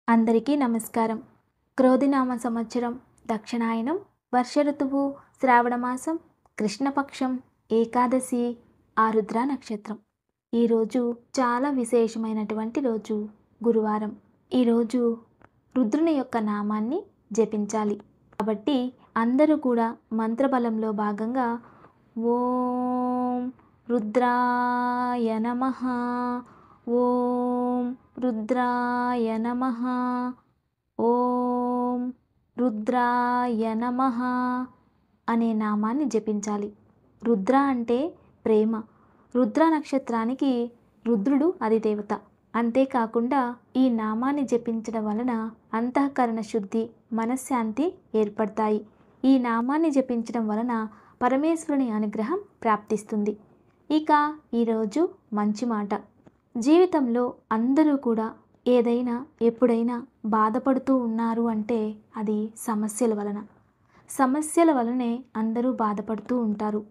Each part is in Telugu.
అందరికీ నమస్కారం. క్రోధినామ సంవత్సరం దక్షిణాయనం, వర్ష ఋతువు, శ్రావణమాసం, కృష్ణపక్షం, ఏకాదశి, ఆరుద్ర నక్షత్రం. ఈరోజు చాలా విశేషమైనటువంటి రోజు, గురువారం. ఈరోజు రుద్రుని యొక్క నామాన్ని జపించాలి. కాబట్టి అందరూ కూడా మంత్రబలంలో భాగంగా ఓం రుద్రాయ నమః, ఓం రుద్రాయ నమః, ఓం రుద్రాయ నమః అనే నామాన్ని జపించాలి. రుద్ర అంటే ప్రేమ. రుద్ర నక్షత్రానికి రుద్రుడు అధిదేవత. అంతేకాకుండా ఈ నామాన్ని జపించడం వలన అంతఃకరణ శుద్ధి, మనశ్శాంతి ఏర్పడతాయి. ఈ నామాన్ని జపించడం వలన పరమేశ్వరుని అనుగ్రహం ప్రాప్తిస్తుంది. ఇక ఈరోజు మంచి మాట. జీవితంలో అందరూ కూడా ఏదైనా ఎప్పుడైనా బాధపడుతూ ఉన్నారు అంటే అది సమస్యల వలన. సమస్యల వలనే అందరూ బాధపడుతూ ఉంటారు.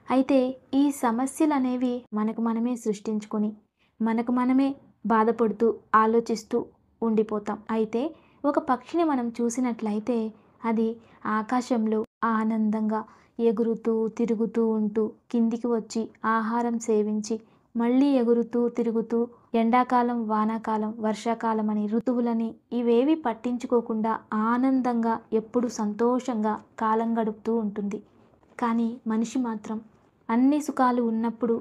అయితే ఈ సమస్యలు అనేవి మనకు మనమే సృష్టించుకొని మనకు మనమే బాధపడుతూ ఆలోచిస్తూ ఉండిపోతాం. అయితే ఒక పక్షిని మనం చూసినట్లయితే అది ఆకాశంలో ఆనందంగా ఎగురుతూ తిరుగుతూ ఉంటూ కిందికి వచ్చి ఆహారం సేవించి మళ్ళీ ఎగురుతూ తిరుగుతూ ఎండాకాలం, వానాకాలం, వర్షాకాలం అని ఋతువులని ఇవేవి పట్టించుకోకుండా ఆనందంగా ఎప్పుడు సంతోషంగా కాలం గడుపుతూ ఉంటుంది. కానీ మనిషి మాత్రం అన్ని సుఖాలు ఉన్నప్పుడు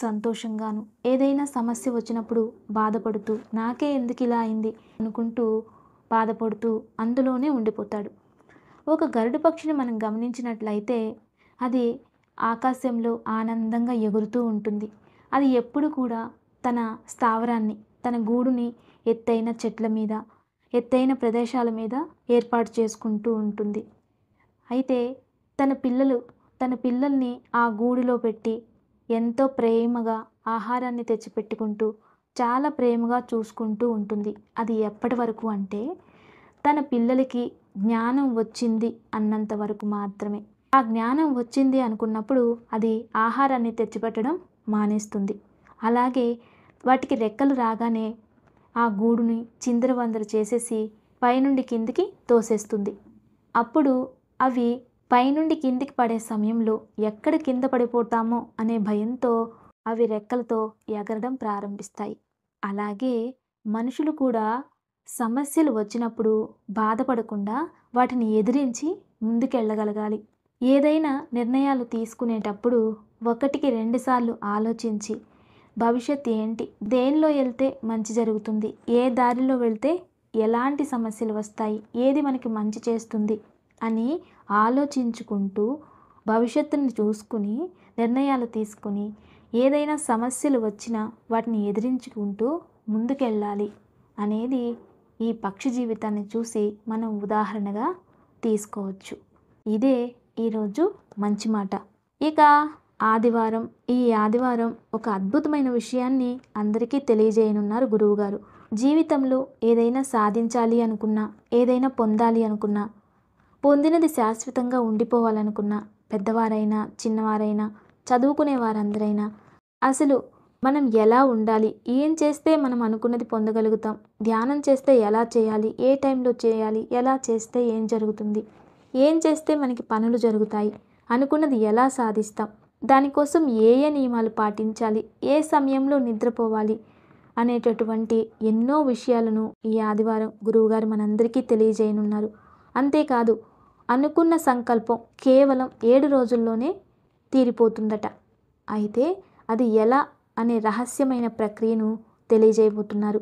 సంతోషంగాను, ఏదైనా సమస్య వచ్చినప్పుడు బాధపడుతూ నాకే ఎందుకు ఇలా అయింది అనుకుంటూ బాధపడుతూ అందులోనే ఉండిపోతాడు. ఒక గరుడ పక్షిని మనం గమనించినట్లయితే అది ఆకాశంలో ఆనందంగా ఎగురుతూ ఉంటుంది. అది ఎప్పుడు కూడా తన స్థావరాన్ని, తన గూడుని ఎత్తైన చెట్ల మీద, ఎత్తైన ప్రదేశాల మీద ఏర్పాటు చేసుకుంటూ ఉంటుంది. అయితే తన పిల్లల్ని ఆ గూడులో పెట్టి ఎంతో ప్రేమగా ఆహారాన్ని తెచ్చిపెట్టుకుంటూ చాలా ప్రేమగా చూసుకుంటూ ఉంటుంది. అది ఎప్పటి వరకు అంటే తన పిల్లలకి జ్ఞానం వచ్చింది అన్నంత వరకు మాత్రమే. ఆ జ్ఞానం వచ్చింది అనుకున్నప్పుడు అది ఆహారాన్ని తెచ్చిపెట్టడం మానేస్తుంది. అలాగే వాటికి రెక్కలు రాగానే ఆ గూడుని చిందరవందర చేసేసి పైనుండి కిందికి తోసేస్తుంది. అప్పుడు అవి పైనుండి కిందికి పడే సమయంలో ఎక్కడ కింద పడిపోతామో అనే భయంతో అవి రెక్కలతో ఎగరడం ప్రారంభిస్తాయి. అలాగే మనుషులు కూడా సమస్యలు వచ్చినప్పుడు బాధపడకుండా వాటిని ఎదిరించి ముందుకెళ్ళగలగాలి. ఏదైనా నిర్ణయాలు తీసుకునేటప్పుడు ఒకటికి 2 సార్లు ఆలోచించి భవిష్యత్ ఏంటి, దేనిలో వెళ్తే మంచి జరుగుతుంది, ఏ దారిలో వెళ్తే ఎలాంటి సమస్యలు వస్తాయి, ఏది మనకి మంచి చేస్తుంది అని ఆలోచించుకుంటూ భవిష్యత్తుని చూసుకుని నిర్ణయాలు తీసుకుని ఏదైనా సమస్యలు వచ్చినా వాటిని ఎదిరించుకుంటూ ముందుకెళ్ళాలి అనేది ఈ పక్షి జీవితాన్ని చూసి మనం ఉదాహరణగా తీసుకోవచ్చు. ఇదే ఈరోజు మంచి మాట. ఇక ఆదివారం. ఈ ఆదివారం ఒక అద్భుతమైన విషయాన్ని అందరికీ తెలియజేయనున్నారు గురువుగారు. జీవితంలో ఏదైనా సాధించాలి అనుకున్నా, ఏదైనా పొందాలి అనుకున్నా, పొందినది శాశ్వతంగా ఉండిపోవాలనుకున్నా, పెద్దవారైనా చిన్నవారైనా చదువుకునే వారందరైనా అసలు మనం ఎలా ఉండాలి, ఏం చేస్తే మనం అనుకున్నది పొందగలుగుతాం, ధ్యానం చేస్తే ఎలా చేయాలి, ఏ టైంలో చేయాలి, ఎలా చేస్తే ఏం జరుగుతుంది, ఏం చేస్తే మనకి పనులు జరుగుతాయి, అనుకున్నది ఎలా సాధిస్తాం, దానికోసం ఏ ఏ నియమాలు పాటించాలి, ఏ సమయంలో నిద్రపోవాలి అనేటటువంటి ఎన్నో విషయాలను ఈ ఆదివారం గురువుగారు మనందరికీ తెలియజేయనున్నారు. అంతేకాదు అనుకున్న సంకల్పం కేవలం 7 రోజుల్లోనే తీరిపోతుందట. అయితే అది ఎలా అనే రహస్యమైన ప్రక్రియను తెలియజేయబోతున్నారు.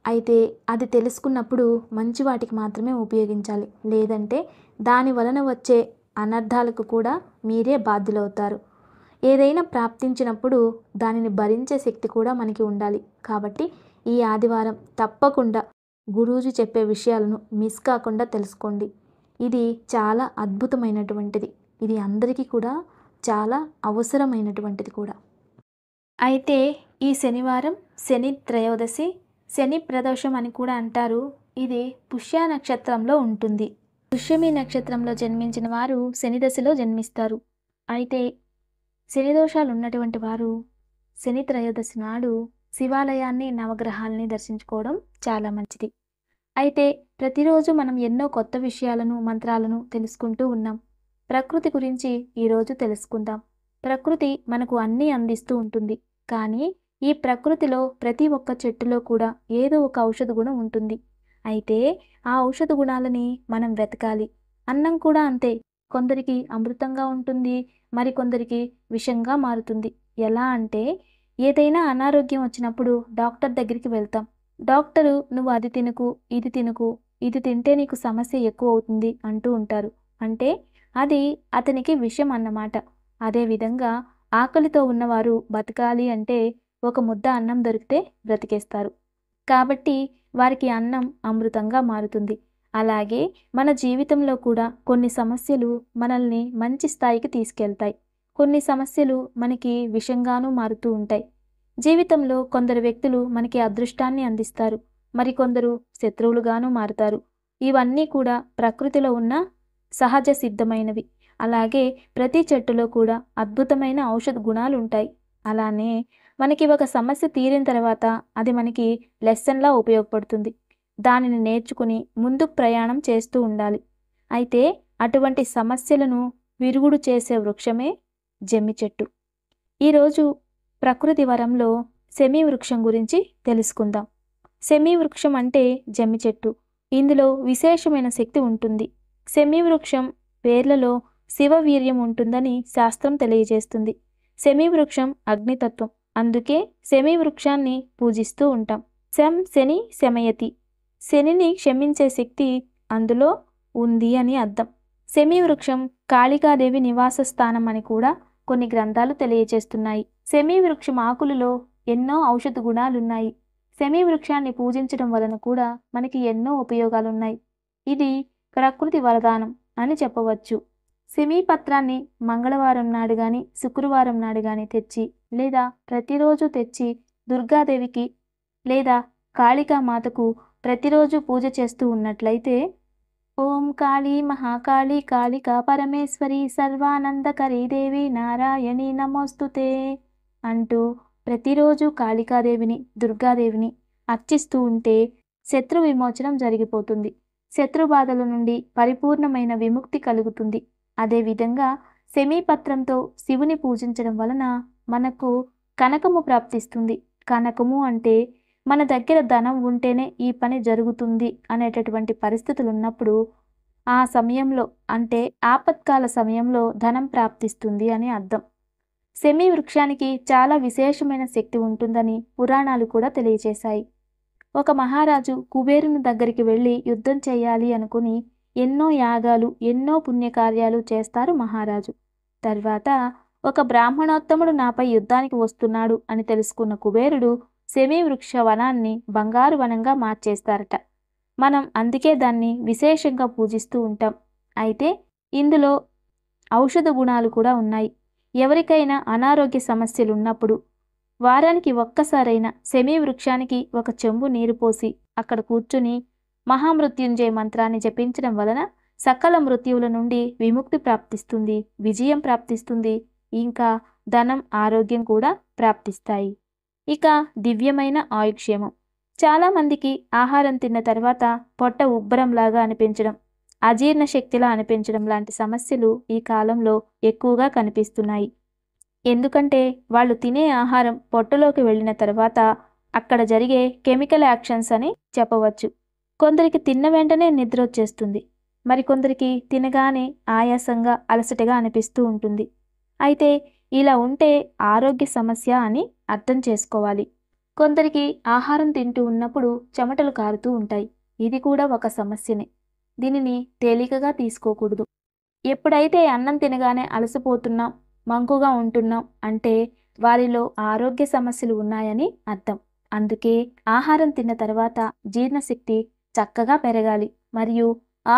అయితే అది తెలుసుకున్నప్పుడు మంచి వాటికి మాత్రమే ఉపయోగించాలి. లేదంటే దాని వలన వచ్చే అనర్థాలకు కూడా మీరే బాధ్యులవుతారు. ఏదైనా ప్రాప్తించినప్పుడు దానిని భరించే శక్తి కూడా మనకి ఉండాలి. కాబట్టి ఈ ఆదివారం తప్పకుండా గురూజీ చెప్పే విషయాలను మిస్ కాకుండా తెలుసుకోండి. ఇది చాలా అద్భుతమైనటువంటిది. ఇది అందరికీ కూడా చాలా అవసరమైనటువంటిది కూడా. అయితే ఈ శనివారం శని త్రయోదశి, శని ప్రదోషం అని కూడా అంటారు. ఇది పుష్య నక్షత్రంలో ఉంటుంది. పుష్యమి నక్షత్రంలో జన్మించిన వారు శని దశలో జన్మిస్తారు. అయితే శని దోషాలు ఉన్నటువంటి వారు శని త్రయోదశి నాడు శివాలయాన్ని, నవగ్రహాలని దర్శించుకోవడం చాలా మంచిది. అయితే ప్రతిరోజు మనం ఎన్నో కొత్త విషయాలను, మంత్రాలను తెలుసుకుంటూ ఉన్నాం. ప్రకృతి గురించి ఈరోజు తెలుసుకుందాం. ప్రకృతి మనకు అన్నీ అందిస్తూ ఉంటుంది. కానీ ఈ ప్రకృతిలో ప్రతి ఒక్క చెట్టులో కూడా ఏదో ఒక ఔషధ గుణం ఉంటుంది. అయితే ఆ ఔషధ గుణాలని మనం వెతకాలి. అన్నం కూడా అంతే. కొందరికి అమృతంగా ఉంటుంది, మరికొందరికి విషంగా మారుతుంది. ఎలా అంటే, ఏదైనా అనారోగ్యం వచ్చినప్పుడు డాక్టర్ దగ్గరికి వెళ్తాం. డాక్టరు నువ్వు అది తినకు, ఇది తినకు, ఇది తింటే నీకు సమస్య ఎక్కువ అవుతుంది అంటూ ఉంటారు. అంటే అది అతనికి విషం అన్నమాట. అదేవిధంగా ఆకలితో ఉన్నవారు బతకాలి అంటే ఒక ముద్ద అన్నం దొరికితే బ్రతికేస్తారు. కాబట్టి వారికి అన్నం అమృతంగా మారుతుంది. అలాగే మన జీవితంలో కూడా కొన్ని సమస్యలు మనల్ని మంచి స్థాయికి తీసుకెళ్తాయి. కొన్ని సమస్యలు మనకి విషంగానూ మారుతూ ఉంటాయి. జీవితంలో కొందరు వ్యక్తులు మనకి అదృష్టాన్ని అందిస్తారు, మరికొందరు శత్రువులుగాను మారుతారు. ఇవన్నీ కూడా ప్రకృతిలో ఉన్న సహజ సిద్ధమైనవి. అలాగే ప్రతి చెట్టులో కూడా అద్భుతమైన ఔషధ గుణాలు ఉంటాయి. అలానే మనకి ఒక సమస్య తీరిన తర్వాత అది మనకి లెసన్లా ఉపయోగపడుతుంది. దానిని నేర్చుకుని ముందుకు ప్రయాణం చేస్తూ ఉండాలి. అయితే అటువంటి సమస్యలను విరుగుడు చేసే వృక్షమే జమ్మి చెట్టు. ఈరోజు ప్రకృతి వరంలో సెమీ వృక్షం గురించి తెలుసుకుందాం. సెమీ వృక్షం అంటే జమ్మి చెట్టు. ఇందులో విశేషమైన శక్తి ఉంటుంది. సెమీ వృక్షం వేర్లలో శివవీర్యం ఉంటుందని శాస్త్రం తెలియజేస్తుంది. సెమీ వృక్షం అగ్నితత్వం. అందుకే సెమీ వృక్షాన్ని పూజిస్తూ ఉంటాం. శని శమయతి, శనిని క్షమించే శక్తి అందులో ఉంది అని అర్థం. సెమీ వృక్షం కాళికాదేవి నివాస స్థానం అని కూడా కొన్ని గ్రంథాలు తెలియజేస్తున్నాయి. సెమీ వృక్షం ఆకులలో ఎన్నో ఔషధ గుణాలున్నాయి. సెమీ వృక్షాన్ని పూజించడం వలన కూడా మనకి ఎన్నో ఉపయోగాలున్నాయి. ఇది ప్రకృతి వరదానం అని చెప్పవచ్చు. సెమీ పత్రాన్ని మంగళవారం నాడు కానీ, శుక్రవారం నాడు కానీ తెచ్చి, లేదా ప్రతిరోజు తెచ్చి దుర్గాదేవికి లేదా కాళికామాతకు ప్రతిరోజు పూజ చేస్తూ ఉన్నట్లయితే, ఓం కాళీ మహాకాళీ కాళికా పరమేశ్వరి సర్వానందకరీ దేవి నారాయణి నమోస్తుతే అంటూ ప్రతిరోజు కాళికాదేవిని, దుర్గాదేవిని అర్చిస్తూ ఉంటే శత్రు విమోచనం జరిగిపోతుంది. శత్రు బాధల నుండి పరిపూర్ణమైన విముక్తి కలుగుతుంది. అదేవిధంగా సెమీపత్రంతో శివుని పూజించడం వలన మనకు కనకము ప్రాప్తిస్తుంది. కనకము అంటే మన దగ్గర ధనం ఉంటేనే ఈ పని జరుగుతుంది అనేటటువంటి పరిస్థితులు ఉన్నప్పుడు ఆ సమయంలో, అంటే ఆపత్కాల సమయంలో ధనం ప్రాప్తిస్తుంది అని అర్థం. సెమీ వృక్షానికి చాలా విశేషమైన శక్తి ఉంటుందని పురాణాలు కూడా తెలియజేశాయి. ఒక మహారాజు కుబేరుని దగ్గరికి వెళ్ళి యుద్ధం చేయాలి అనుకుని ఎన్నో యాగాలు, ఎన్నో పుణ్యకార్యాలు చేస్తారు మహారాజు. తర్వాత ఒక బ్రాహ్మణోత్తముడు నాపై యుద్ధానికి వస్తున్నాడు అని తెలుసుకున్న కుబేరుడు సెమీ వృక్ష వనాన్ని బంగారు వనంగా మార్చేస్తారట. మనం అందుకే దాన్ని విశేషంగా పూజిస్తూ ఉంటాం. అయితే ఇందులో ఔషధ గుణాలు కూడా ఉన్నాయి. ఎవరికైనా అనారోగ్య సమస్యలు ఉన్నప్పుడు వారానికి ఒక్కసారైనా సెమీ వృక్షానికి ఒక చెంబు నీరు పోసి అక్కడ కూర్చుని మహామృత్యుంజయ మంత్రాన్ని జపించడం వలన సకల మృత్యువుల నుండి విముక్తి ప్రాప్తిస్తుంది, విజయం ప్రాప్తిస్తుంది, ఇంకా ధనం, ఆరోగ్యం కూడా ప్రాప్తిస్తాయి. ఇక దివ్యమైన ఆయుక్షేమం. చాలామందికి ఆహారం తిన్న తర్వాత పొట్ట ఉబ్బరంలాగా అనిపించడం, అజీర్ణ శక్తిలా అనిపించడం లాంటి సమస్యలు ఈ కాలంలో ఎక్కువగా కనిపిస్తున్నాయి. ఎందుకంటే వాళ్ళు తినే ఆహారం పొట్టలోకి వెళ్ళిన తర్వాత అక్కడ జరిగే కెమికల్ యాక్షన్స్ అని చెప్పవచ్చు. కొందరికి తిన్న వెంటనే నిద్ర వచ్చేస్తుంది, మరికొందరికి తినగానే ఆయాసంగా, అలసటగా అనిపిస్తూ ఉంటుంది. అయితే ఇలా ఉంటే ఆరోగ్య సమస్య అని అర్థం చేసుకోవాలి. కొందరికి ఆహారం తింటూ ఉన్నప్పుడు చెమటలు కారుతూ ఉంటాయి. ఇది కూడా ఒక సమస్యనే. దీనిని తేలికగా తీసుకోకూడదు. ఎప్పుడైతే అన్నం తినగానే అలసిపోతున్నాం, మంకుగా ఉంటున్నాం అంటే వారిలో ఆరోగ్య సమస్యలు ఉన్నాయని అర్థం. అందుకే ఆహారం తిన్న తర్వాత జీర్ణశక్తి చక్కగా పెరగాలి. మరియు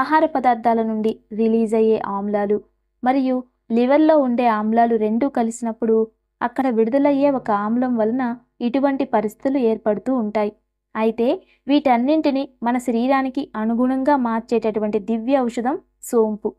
ఆహార పదార్థాల నుండి రిలీజ్ అయ్యే ఆమ్లాలు మరియు లివర్లో ఉండే ఆమ్లాలు రెండూ కలిసినప్పుడు అక్కడ విడుదలయ్యే ఒక ఆమ్లం వలన ఇటువంటి పరిస్థితులు ఏర్పడుతూ ఉంటాయి. అయితే వీటన్నింటినీ మన శరీరానికి అనుగుణంగా మార్చేటటువంటి దివ్య ఔషధం సోంపు.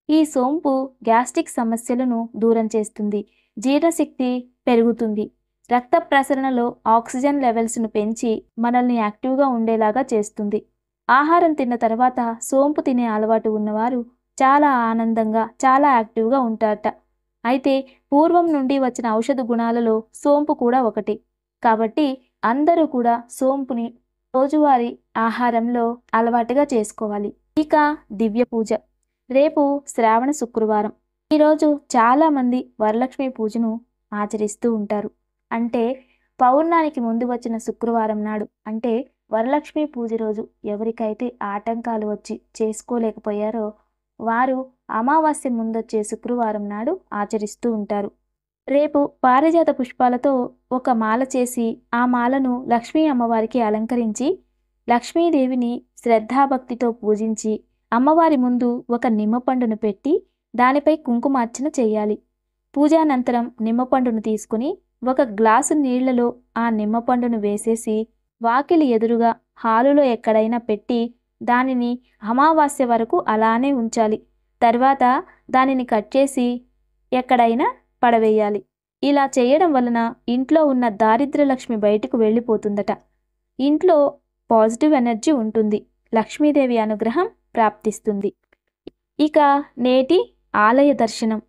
ఈ సోంపు గ్యాస్ట్రిక్ సమస్యలను దూరం చేస్తుంది, జీర్ణశక్తి పెరుగుతుంది, రక్త ప్రసరణలో ఆక్సిజన్ లెవెల్స్ను పెంచి మనల్ని యాక్టివ్గా ఉండేలాగా చేస్తుంది. ఆహారం తిన్న తర్వాత సోంపు తినే అలవాటు ఉన్నవారు చాలా ఆనందంగా, చాలా యాక్టివ్గా ఉంటారట. అయితే పూర్వం నుండి వచ్చిన ఔషధ గుణాలలో సోంపు కూడా ఒకటి. కాబట్టి అందరూ కూడా సోంపుని రోజువారీ ఆహారంలో అలవాటుగా చేసుకోవాలి. ఇక దివ్య పూజ. రేపు శ్రావణ శుక్రవారం. ఈరోజు చాలామంది వరలక్ష్మి పూజను ఆచరిస్తూ ఉంటారు. అంటే పౌర్ణానికి ముందు వచ్చిన శుక్రవారం నాడు, అంటే వరలక్ష్మి పూజ రోజు ఎవరికైతే ఆటంకాలు వచ్చి చేసుకోలేకపోయారో వారు అమావాస్య ముందొచ్చే శుక్రవారం నాడు ఆచరిస్తూ ఉంటారు. రేపు పారిజాత పుష్పాలతో ఒక మాల చేసి ఆ మాలను లక్ష్మీ అమ్మవారికి అలంకరించి లక్ష్మీదేవిని శ్రద్ధాభక్తితో పూజించి అమ్మవారి ముందు ఒక నిమ్మపండును పెట్టి దానిపై కుంకుమార్చన చేయాలి. పూజానంతరం నిమ్మపండును తీసుకుని ఒక గ్లాసు నీళ్లలో ఆ నిమ్మపండును వేసేసి వాకిలి ఎదురుగా హాలులో ఎక్కడైనా పెట్టి దానిని అమావాస్య వరకు అలానే ఉంచాలి. తర్వాత దానిని కట్ చేసి ఎక్కడైనా పడవేయాలి. ఇలా చేయడం వలన ఇంట్లో ఉన్న దారిద్ర్యలక్ష్మి బయటకు వెళ్ళిపోతుందట. ఇంట్లో పాజిటివ్ ఎనర్జీ ఉంటుంది. లక్ష్మీదేవి అనుగ్రహం ప్రాప్తిస్తుంది. ఇక నేటి ఆలయ దర్శనం.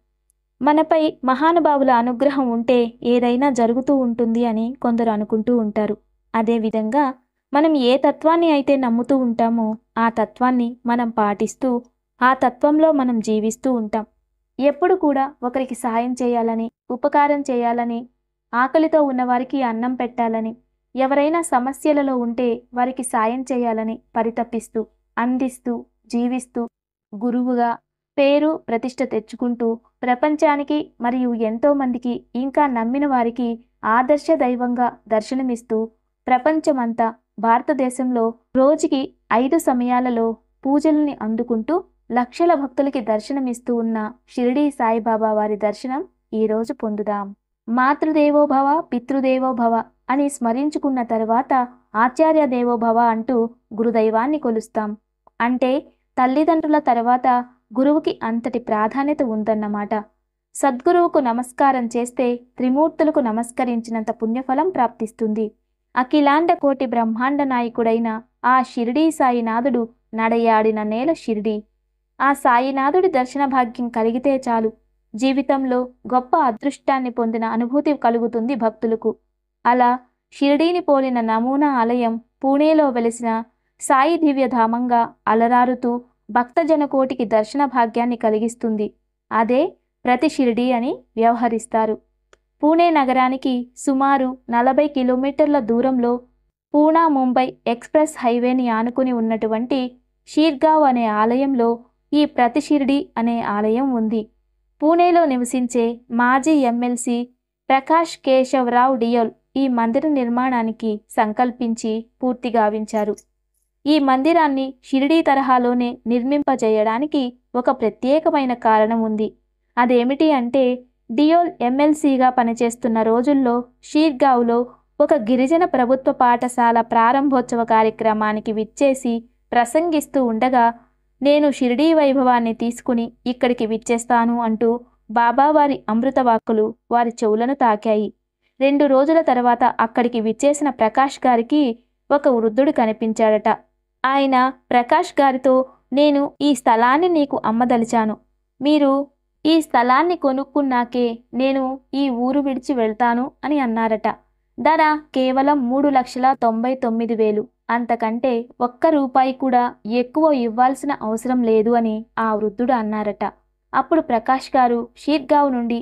మనపై మహానుభావుల అనుగ్రహం ఉంటే ఏదైనా జరుగుతూ ఉంటుంది అని కొందరు అనుకుంటూ ఉంటారు. అదేవిధంగా మనం ఏ తత్వాన్ని అయితే నమ్ముతూ ఉంటామో ఆ తత్వాన్ని మనం పాటిస్తూ ఆ తత్వంలో మనం జీవిస్తూ ఉంటాం. ఎప్పుడు కూడా ఒకరికి సాయం చేయాలని, ఉపకారం చేయాలని, ఆకలితో ఉన్నవారికి అన్నం పెట్టాలని, ఎవరైనా సమస్యలలో ఉంటే వారికి సాయం చేయాలని పరితపిస్తూ, అందిస్తూ, జీవిస్తూ, గురువుగా పేరు ప్రతిష్ఠ తెచ్చుకుంటూ ప్రపంచానికి మరియు ఎంతోమందికి ఇంకా నమ్మిన వారికి ఆదర్శ దైవంగా దర్శనమిస్తూ ప్రపంచమంతా భారతదేశంలో రోజుకి 5 సమయాలలో పూజల్ని అందుకుంటూ లక్షల భక్తులకి దర్శనమిస్తూ ఉన్న షిరిడీ సాయిబాబా వారి దర్శనం ఈరోజు పొందుదాం. మాతృదేవోభవ పితృదేవోభవ అని స్మరించుకున్న తర్వాత ఆచార్య దేవోభవ అంటూ గురుదైవాన్ని కొలుస్తాం. అంటే తల్లిదండ్రుల తర్వాత గురువుకి అంతటి ప్రాధాన్యత ఉందన్నమాట. సద్గురువుకు నమస్కారం చేస్తే త్రిమూర్తులకు నమస్కరించినంత పుణ్యఫలం ప్రాప్తిస్తుంది. అఖిలాండ కోటి బ్రహ్మాండ నాయకుడైన ఆ షిరిడీ సాయినాథుడు నడయాడిన నేల షిరిడీ. ఆ సాయినాథుడి దర్శన భాగ్యం కలిగితే చాలు, జీవితంలో గొప్ప అదృష్టాన్ని పొందిన అనుభూతి కలుగుతుంది భక్తులకు. అలా షిరిడీని పోలిన నమూనా ఆలయం పూణేలో వెలిసిన సాయి దివ్యధామంగా అలరారుతూ భక్తజనకోటికి దర్శన భాగ్యాన్ని కలిగిస్తుంది. అదే ప్రతి షిరిడీ అని వ్యవహరిస్తారు. పూణే నగరానికి సుమారు 40 కిలోమీటర్ల దూరంలో పూనా ముంబై ఎక్స్ప్రెస్ హైవేని ఆనుకుని ఉన్నటువంటి షీర్గావ్ అనే ఆలయంలో ఈ ప్రతి షిరిడీ అనే ఆలయం ఉంది. పూణేలో నివసించే మాజీ ఎమ్మెల్సీ ప్రకాష్ కేశవరావు డియోల్ ఈ మందిర నిర్మాణానికి సంకల్పించి పూర్తి గావించారు. ఈ మందిరాన్ని షిరిడీ తరహాలోనే నిర్మింపజేయడానికి ఒక ప్రత్యేకమైన కారణం ఉంది. అదేమిటి అంటే డియోల్ ఎమ్మెల్సీగా పనిచేస్తున్న రోజుల్లో షీర్గావ్లో ఒక గిరిజన ప్రభుత్వ పాఠశాల ప్రారంభోత్సవ కార్యక్రమానికి విచ్చేసి ప్రసంగిస్తూ ఉండగా నేను షిరిడీ వైభవాన్ని తీసుకుని ఇక్కడికి విచ్చేస్తాను అంటూ బాబావారి అమృతవాక్కులు వారి చెవులను తాకాయి. 2 రోజుల తర్వాత అక్కడికి విచ్చేసిన ప్రకాష్ గారికి ఒక వృద్ధుడు కనిపించాడట. ఆయన ప్రకాష్ గారితో, నేను ఈ స్థలాన్ని నీకు అమ్మదలిచాను, మీరు ఈ స్థలాన్ని కొనుక్కున్నాకే నేను ఈ ఊరు విడిచి వెళ్తాను అని అన్నారట. ధర కేవలం 3,99,000. అంతకంటే ₹1 కూడా ఎక్కువ ఇవ్వాల్సిన అవసరం లేదు అని ఆ వృద్ధుడు అన్నారట. అప్పుడు ప్రకాష్ గారు షీర్గావ్ నుండి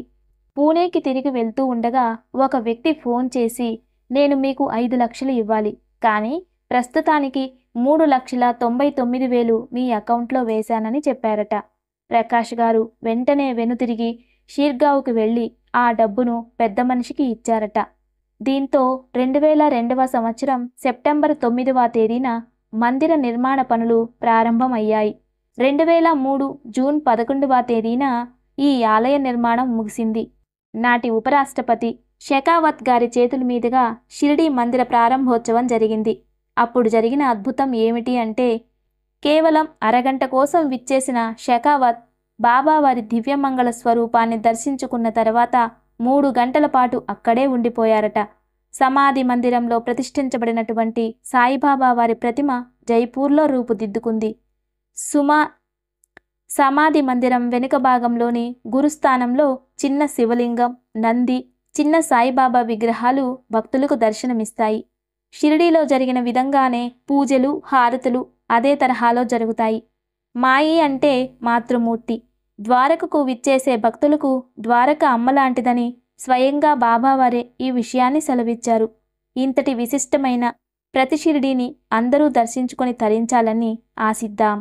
పూణేకి తిరిగి వెళ్తూ ఉండగా ఒక వ్యక్తి ఫోన్ చేసి, నేను మీకు 5 లక్షలు ఇవ్వాలి, కానీ ప్రస్తుతానికి 3,99,000 మీ అకౌంట్లో వేశానని చెప్పారట. ప్రకాష్ గారు వెంటనే వెనుతిరిగి షీర్గావ్కి వెళ్ళి ఆ డబ్బును పెద్ద మనిషికి ఇచ్చారట. దీంతో 2002వ సంవత్సరం సెప్టెంబర్ 9వ తేదీన మందిర నిర్మాణ పనులు ప్రారంభమయ్యాయి. 2003 జూన్ 11వ తేదీన ఈ ఆలయ నిర్మాణం ముగిసింది. నాటి ఉపరాష్ట్రపతి షెకావత్ గారి చేతుల మీదుగా షిరిడీ మందిర ప్రారంభోత్సవం జరిగింది. అప్పుడు జరిగిన అద్భుతం ఏమిటి అంటే, కేవలం అరగంట కోసం విచ్చేసిన షెకావత్ బాబావారి దివ్యమంగళ స్వరూపాన్ని దర్శించుకున్న తర్వాత 3 గంటల పాటు అక్కడే ఉండిపోయారట. సమాధి మందిరంలో ప్రతిష్ఠించబడినటువంటి సాయిబాబా వారి ప్రతిమ జైపూర్లో రూపుదిద్దుకుంది. సమాధి మందిరం వెనుక భాగంలోని గురుస్థానంలో చిన్న శివలింగం, నంది, చిన్న సాయిబాబా విగ్రహాలు భక్తులకు దర్శనమిస్తాయి. షిరిడీలో జరిగిన విధంగానే పూజలు, హారతులు అదే తరహాలో జరుగుతాయి. మాయి అంటే మాతృమూర్తి. ద్వారకకు విచ్చేసే భక్తులకు ద్వారక అమ్మలాంటిదని స్వయంగా బాబావారే ఈ విషయాన్ని సెలవిచ్చారు. ఇంతటి విశిష్టమైన ప్రతి షిరిడీని అందరూ దర్శించుకొని తరించాలని ఆశిద్దాం.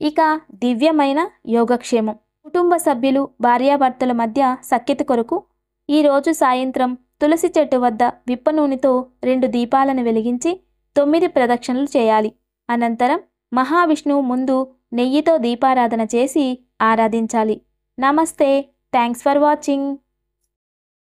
ఇక దివ్యమైన యోగక్షేమం. కుటుంబ సభ్యులు, భార్యాభర్తల మధ్య సఖ్యత కొరకు ఈరోజు సాయంత్రం తులసి చెట్టు వద్ద విప్ప నూనెతో 2 దీపాలను వెలిగించి 9 ప్రదక్షిణలు చేయాలి. అనంతరం మహావిష్ణువు ముందు నెయ్యితో దీపారాధన చేసి ఆరాధించాలి. నమస్తే. Thanks for watching.